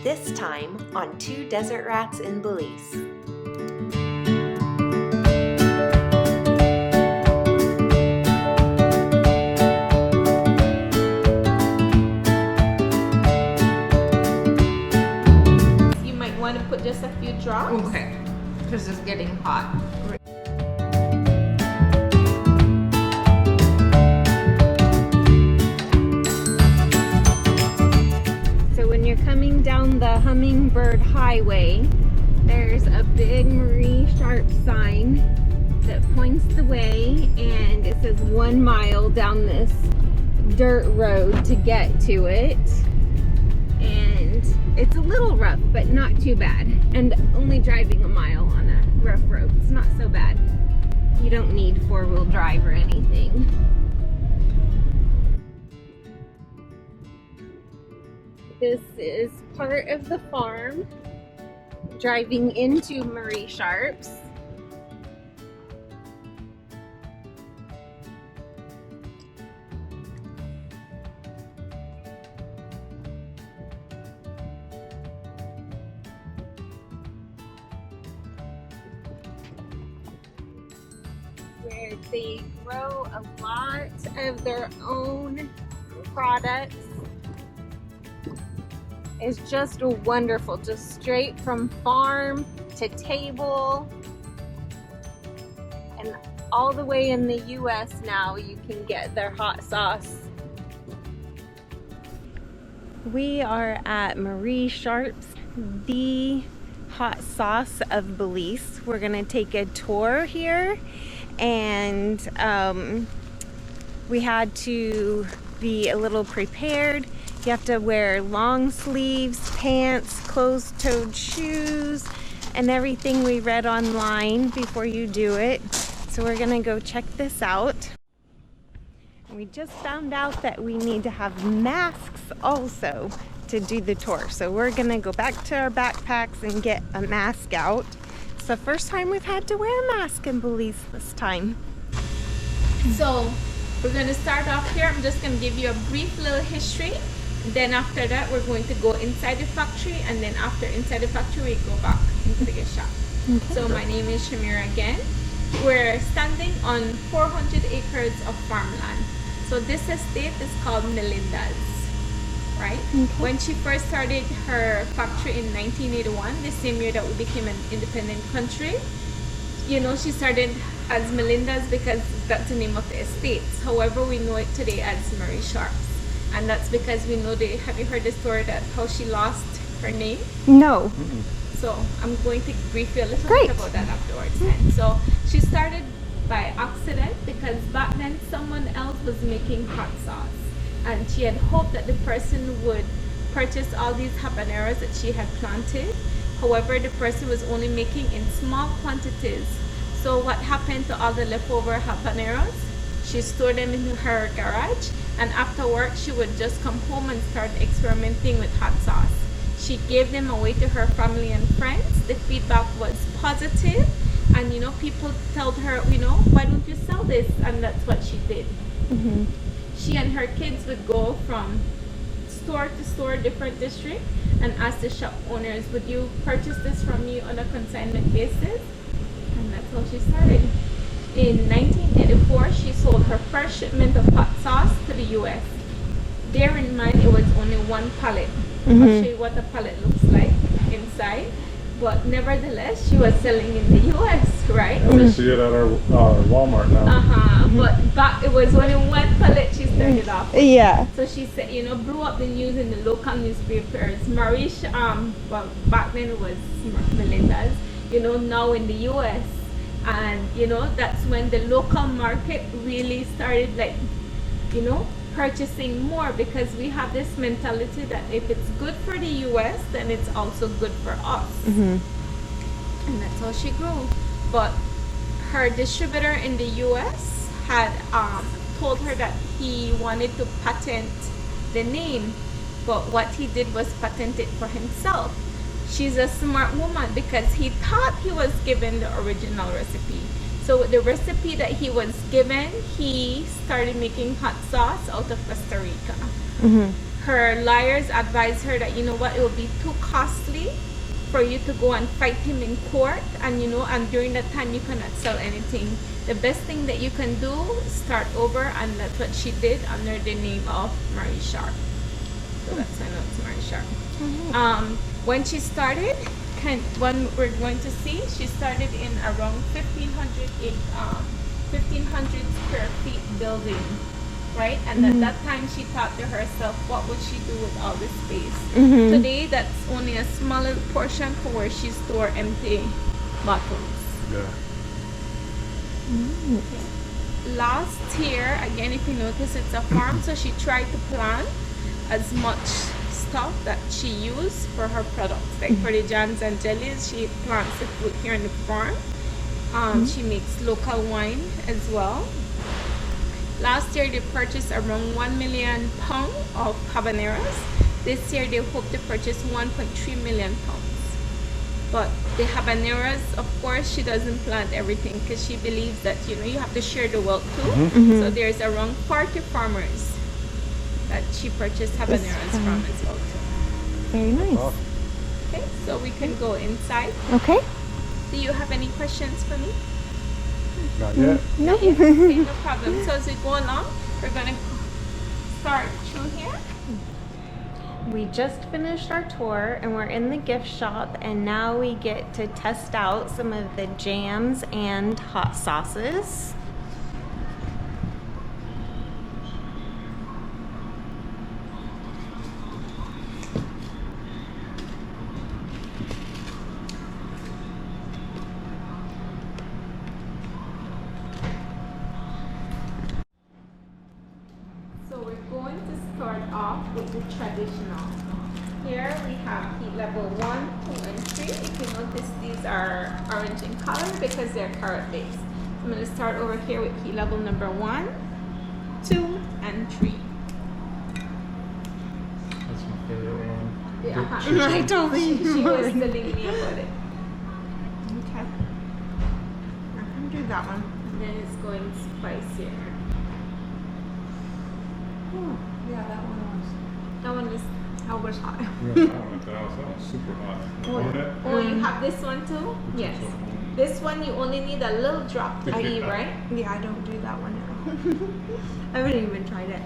this time on Two Desert Rats in Belize. You might want to put just a few drops. Okay, because it's getting hot. So when you're coming down the Hummingbird Highway, there's a big Marie Sharp sign that points the way, and it says 1 mile down this dirt road to get to it. And it's a little rough, but not too bad. And only driving a mile on a rough road, it's not so bad. You don't need 4-wheel drive or anything. This is part of the farm, driving into Marie Sharp's. Where they grow a lot of their own products. It's just wonderful, just straight from farm to table. And all the way in the US now you can get their hot sauce. We are at Marie Sharp's, the hot sauce of Belize. We're gonna take a tour here, and we had to be a little prepared. You have to wear long sleeves, pants, closed-toed shoes, and everything we read online before you do it. So we're gonna go check this out. We just found out that we need to have masks also to do the tour. So we're gonna go back to our backpacks and get a mask out. It's the first time we've had to wear a mask in Belize this time. So we're gonna start off here. I'm just gonna give you a brief little history. Then after that, we're going to go inside the factory, and then after inside the factory, we go back into the gift shop. Okay. So my name is Shamira again. We're standing on 400 acres of farmland. So this estate is called Melinda's, right? Okay. When she first started her factory in 1981, the same year that we became an independent country, you know, she started as Melinda's because that's the name of the estate. However, we know it today as Marie Sharp's. And that's because we know have you heard the story that how she lost her name? No. So I'm going to brief you a little bit about that afterwards then. So she started by accident because back then someone else was making hot sauce. And she had hoped that the person would purchase all these habaneros that she had planted. However, the person was only making in small quantities. So what happened to all the leftover habaneros? She stored them in her garage, and after work she would just come home and start experimenting with hot sauce. She gave them away to her family and friends. The feedback was positive, and you know, people told her, you know, why don't you sell this? And that's what she did. Mm-hmm. She and her kids would go from store to store, different district, and ask the shop owners, would you purchase this from me on a consignment basis? And that's how she started. In 1984, she sold her first shipment of hot sauce to the US. Bear in mind, it was only 1 pallet. Mm-hmm. I'll show you what a pallet looks like inside. But nevertheless, she was selling in the US, right? We see it at our Walmart now. Mm-hmm. But back, it was only 1 pallet she started off with. Yeah. So she said, you know, blew up the news in the local newspapers. Marie, well, back then it was Melinda's, you know, now in the US. And you know, that's when the local market really started, like, you know, purchasing more, because we have this mentality that if it's good for the US, then it's also good for us. Mm-hmm. And that's how she grew. But her distributor in the US had told her that he wanted to patent the name, but what he did was patent it for himself. She's a smart woman because he thought he was given the original recipe. So the recipe that he was given, he started making hot sauce out of Costa Rica. Mm-hmm. her lawyers advised her that, you know what, it would be too costly for you to go and fight him in court, and you know, and during that time you cannot sell anything. The best thing that you can do is start over, and that's what she did under the name of Marie Sharp. So that's why it's Marie Sharp. When she started, when we're going to see, she started in around 1,500 square feet building, right? And at that time, she thought to herself, what would she do with all this space? Today, that's only a small little portion for where she store empty bottles. Yeah. Okay. Last year, again, if you notice, it's a farm, so she tried to plant as much stuff that she used for her products. Like for the jams and jellies, she plants the fruit here in the farm. She makes local wine as well. Last year, they purchased around 1 million pounds of habaneros. This year, they hope to purchase 1.3 million pounds. But the habaneros, of course, she doesn't plant everything because she believes that, you know, you have to share the wealth too. So there's around 40 farmers that she purchased habaneros from as well too. Very nice. Oh, Okay, so we can go inside. Okay. Do you have any questions for me? not yet. No. Okay, no problem. So as we go along, we're gonna start through here. We just finished our tour and we're in the gift shop, and now we get to test out some of the jams and hot sauces. So we're going to start off with the traditional. Here we have heat level 1, 2, and 3. If you notice, these are orange in color because they're carrot based. I'm going to start over here with heat level number 1, 2, and 3. That's my favorite one. Yeah, I totally she was telling me about it. Okay. I can do that one. And then it's going spicier. Yeah, that one That one is. was hot. Yeah, I went that was super hot. Warm it? Oh, you have this one too? Yes. This one you only need a little drop to eat, right? Yeah, I don't do that one now. I haven't even tried it.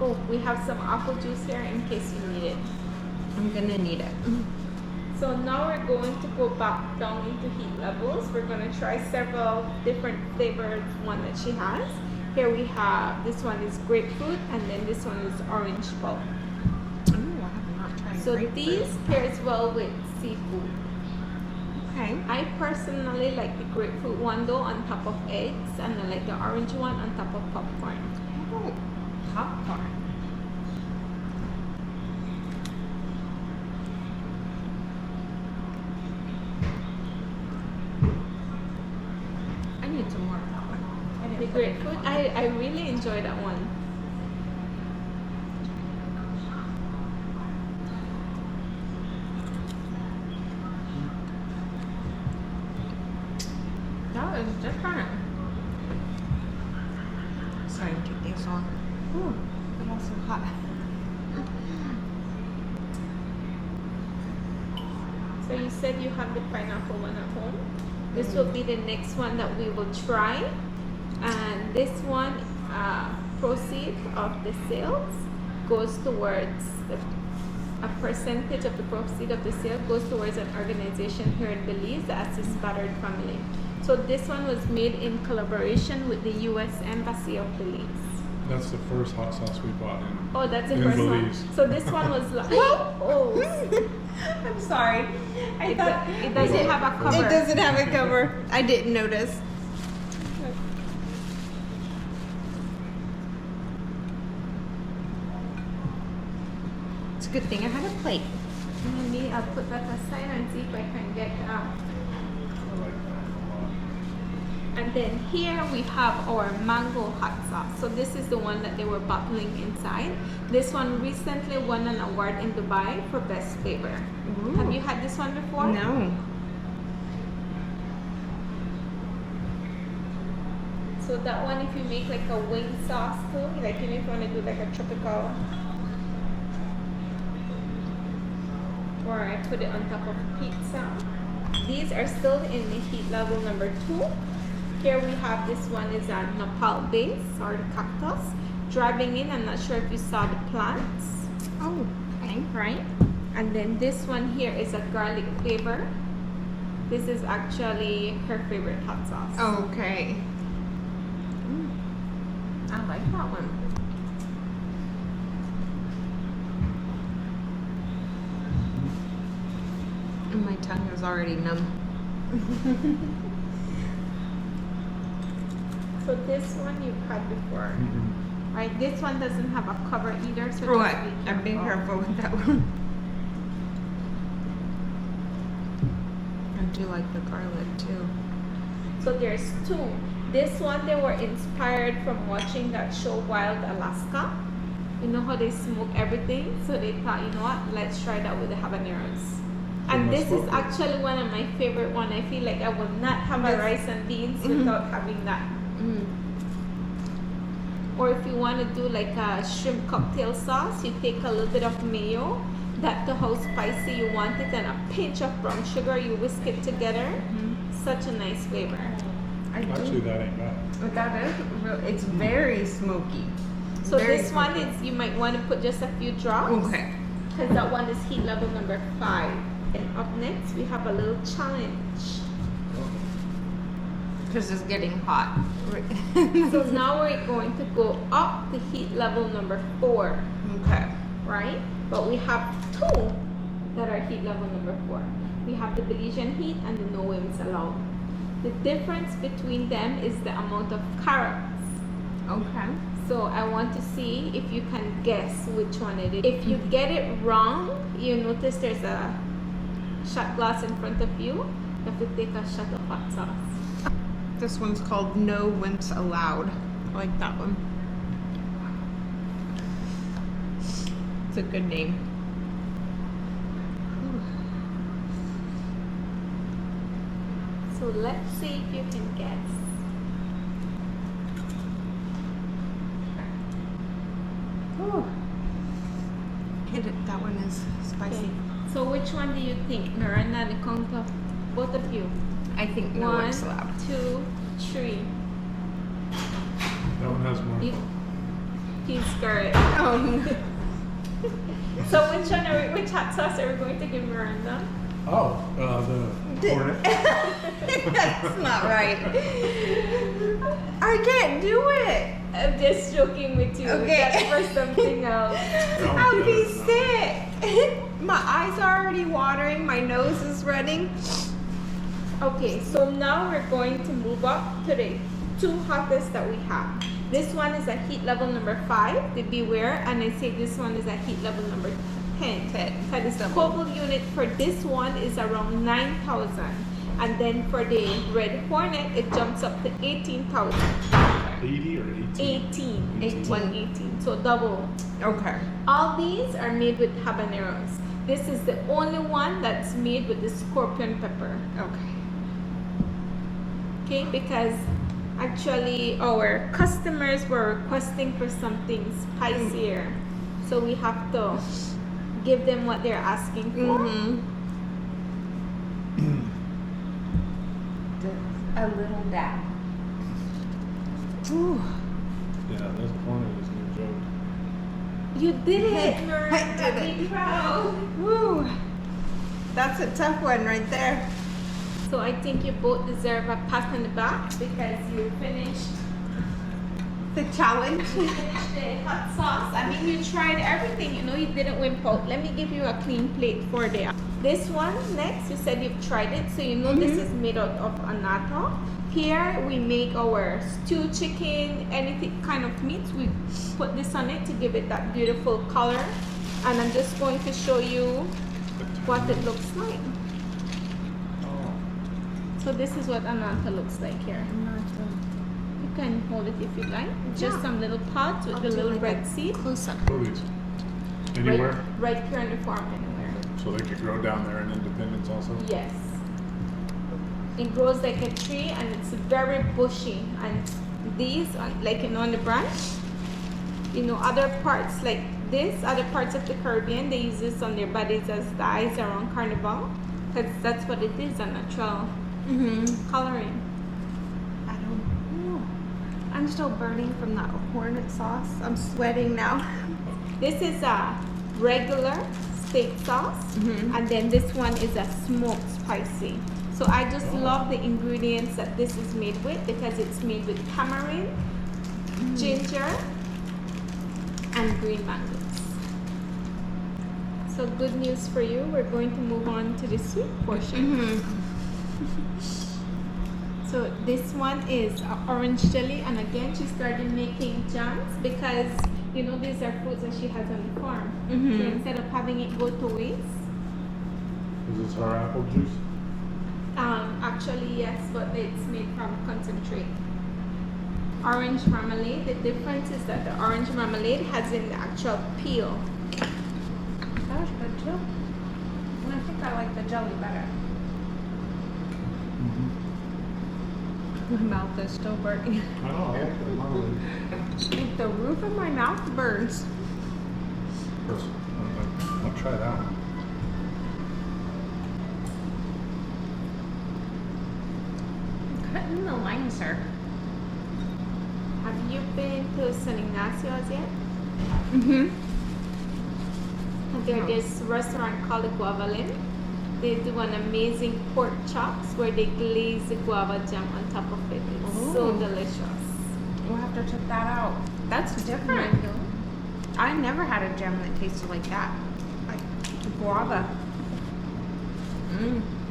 Oh, we have some apple juice here in case you need it. I'm gonna need it. So now we're going to go back down into heat levels. We're going to try several different flavors, one that she has. Here we have, this one is grapefruit, and then this one is orange pulp. Oh, I have not tried So grapefruit. these pairs well with seafood. Okay. I personally like the grapefruit one though on top of eggs, and I like the orange one on top of popcorn. Oh, popcorn. I need some more of that one. I The didn't put any grapefruit, on. I really enjoy that one. That is different. Sorry, take these off. Ooh, they're also hot. So you said you have the pineapple one at home. This will be the next one that we will try. And this one, proceed of the sales goes towards a percentage of the proceed of the sale goes towards an organization here in Belize that assists battered family. So this one was made in collaboration with the U.S. Embassy of Belize. That's the first hot sauce we bought in. Oh, that's the In first Belize. one. So this one was like, oh, I'm sorry. I it, thought it doesn't have a cover. it doesn't have a cover. I didn't notice. It's a good thing I had a plate. Maybe I'll put that aside and see if I can get I like that a lot. And then here we have our mango hot sauce. So this is the one that they were bottling inside. This one recently won an award in Dubai for best flavor. Have you had this one before? No. So So that one, if you make like a wing sauce too, like even if you want to do like a tropical, or I put it on top of pizza. These are still in the heat level number 2. Here we have this one is a nopal base or the cactus. Driving in, I'm not sure if you saw the plants. Oh, okay. Right? And then this one here is a garlic flavor. This is actually her favorite hot sauce. Okay. I like that one. And my tongue is already numb. So this one you've had before, right? This one doesn't have a cover either, so Right. just I'm being careful with that one. I do like the garlic too. So there's 2. This one they were inspired from watching that show Wild Alaska. You know how they smoke everything, so they thought, you know what, let's try that with the habaneros. And this is actually one of my favorite one. I feel like I will not have a rice and beans without having that. Or if you want to do like a shrimp cocktail sauce, you take a little bit of mayo, that to how spicy you want it, and a pinch of brown sugar, you whisk it together. Such a nice flavor. Actually, that ain't bad. But that is, it's very smoky. So Very this one smoky. is, you might want to put just a few drops. Okay. Because that one is heat level number 5. And up next, we have a little challenge. Because it's getting hot. So now we're going to go up to heat level number 4, Okay. right? But we have 2 that are heat level number 4. We have the Belizean heat and the no winds allowed. The difference between them is the amount of carrots. Okay. So I want to see if you can guess which one it is. If you get it wrong, you notice there's a shot glass in front of you. You have to take a shot of hot sauce. This one's called No Wimps Allowed. I like that one. It's a good name. So let's see if you can guess. Ooh. Hit it. That one is spicy. Okay. So which one do you think, Miranda? On the count of both of you. I think No 1, Wimps Allowed. 2, 3. That one has more. He's correct. Oh. So which hot sauce are we going to give Miranda? Oh, the Hornet. That's not right. I can't do it. I'm just joking with you. Okay. That's for something else. I'll be sick. My eyes are already watering. My nose is running. Okay, so now we're going to move up to the 2 hottest that we have. This one is a heat level number 5, the Beware, and I say this one is a heat level number 10. So the Scoville unit for this one is around 9,000. And then for the Red Hornet, it jumps up to 18,000. 80 or 18? 18. 118. So double. Okay. All these are made with habaneros. This is the only one that's made with the scorpion pepper. Okay. Okay, because actually our customers were requesting for something spicier. So we have to give them what they're asking for. A little dab. Ooh. Yeah, this Hornet is no joke. You did it, Miranda. I did it. Be proud. Woo. That's a tough one right there. So I think you both deserve a pat on the back because you finished The challenge. the hot sauce. I mean, you tried everything. You know, you didn't wimp out. Let me give you a clean plate for there. This one next, you said you've tried it, so you know this is made out of annatto. Here we make our stewed chicken, anything kind of meat. We put this on it to give it that beautiful color. And I'm just going to show you what it looks like. Oh, So this is what annatto looks like here. You can hold it if you like. Just Yeah. some little pots with the little red seed. Close up. what are these? Anywhere? Right here on the farm anywhere. So they could grow down there in Independence also? Yes. It grows like a tree and it's very bushy and these like on the branch. Other parts like this, other parts of the Caribbean, they use this on their bodies as dyes around Carnival, because that's what it is, a natural coloring. I don't know. I'm still burning from that hornet sauce. I'm sweating now. This is a regular steak sauce, and then this one is a smoked spicy. So I just love the ingredients that this is made with, because it's made with tamarind, ginger, and green mangoes. So good news for you. We're going to move on to the sweet portion. So this one is orange jelly, and again she started making jams because these are fruits that she has on the farm. So instead of having it go to waste. Is this our apple juice? Actually yes, but it's made from concentrate. Orange marmalade. The difference is that the orange marmalade has in the actual peel. That was good too. And I think I like the jelly better. My mouth is still burning. I know, I like the marmalade. The roof of my mouth burns. First, I'll try that one. Cutting the line, sir. Have you been to San Ignacio's yet? There's this restaurant called the Guavalin. They do an amazing pork chops where they glaze the guava jam on top of it. It's so delicious. We'll have to check that out. That's different. I never had a jam that tasted like that. Like guava.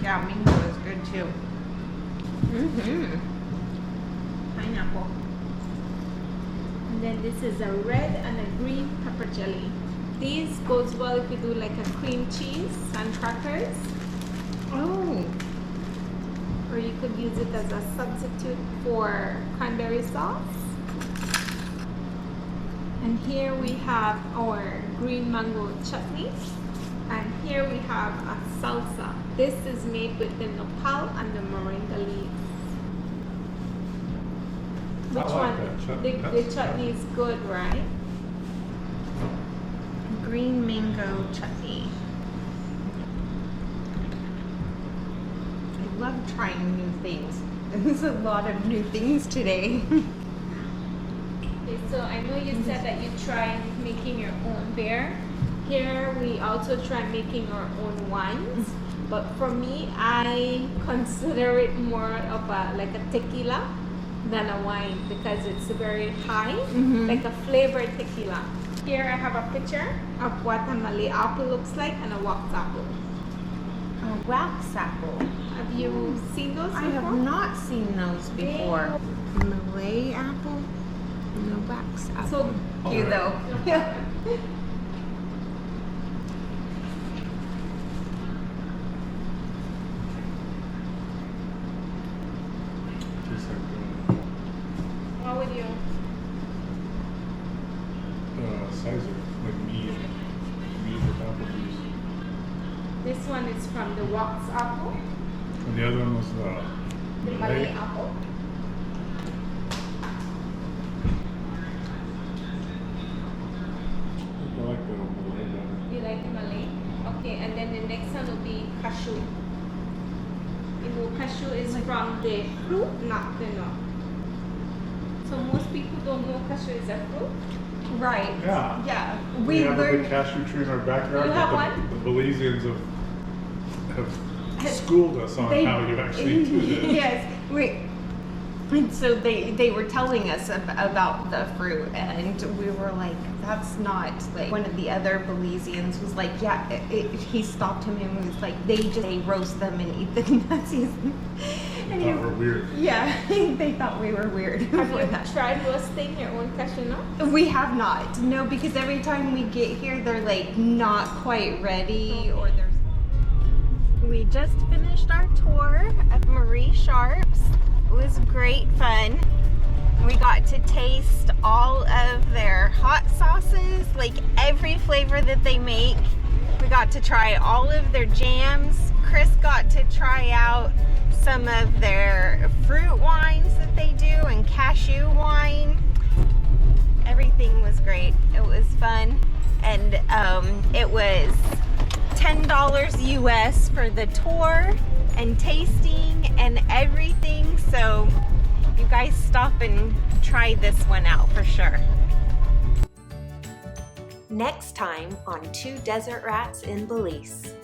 Yeah, mango is good too. Pineapple. And then this is a red and a green pepper jelly. These goes well if you do like a cream cheese and crackers. Oh. Or you could use it as a substitute for cranberry sauce. And here we have our green mango chutney. And here we have a salsa. This is made with the nopal and the moringa leaves. Which I like one? that chutney. The chutney is good, right? Green mango chutney. I love trying new things. There's a lot of new things today. Okay, so I know you said that you tried making your own beer. Here we also try making our own wines. But for me, I consider it more of like a tequila than a wine because it's very high, like a flavored tequila. Here I have a picture of what a Malay apple looks like and a wax apple. A wax apple. Have you seen those I before? have not seen those before. Malay apple? No, wax apple. So cute though. Tastes like what would you? cider, like mead with apple juice. This one is from the wax apple, And the other one was the Malay Malay. apple. I like the Malay better. You like the Malay? Okay, and then the next one will be cashew. Cashew is from the fruit, not the nut. So most people don't know cashew is a fruit. Right. Yeah. Yeah. We have a learned. big cashew tree in our backyard. You but have the, one? The Belizeans have schooled us on They- how you actually do this. Yes, and so they were telling us about the fruit, and we were like, that's not like. One of the other Belizeans was like, yeah, he stopped him and was like, they roast them and eat the nuts. And They thought we're weird. Yeah, they thought we were weird. Have for you that. tried roasting your own cashew nut? We have not. No, because every time we get here, they're like not quite ready, or there's. We just finished our tour of Marie Sharp's. It was great fun. We got to taste all of their hot sauces, like every flavor that they make. We got to try all of their jams. Chris got to try out some of their fruit wines that they do and cashew wine. Everything was great. It was fun, and it was $10 US for the tour and tasting and everything. So you guys stop and try this one out for sure. Next time on Two Desert Rats in Belize.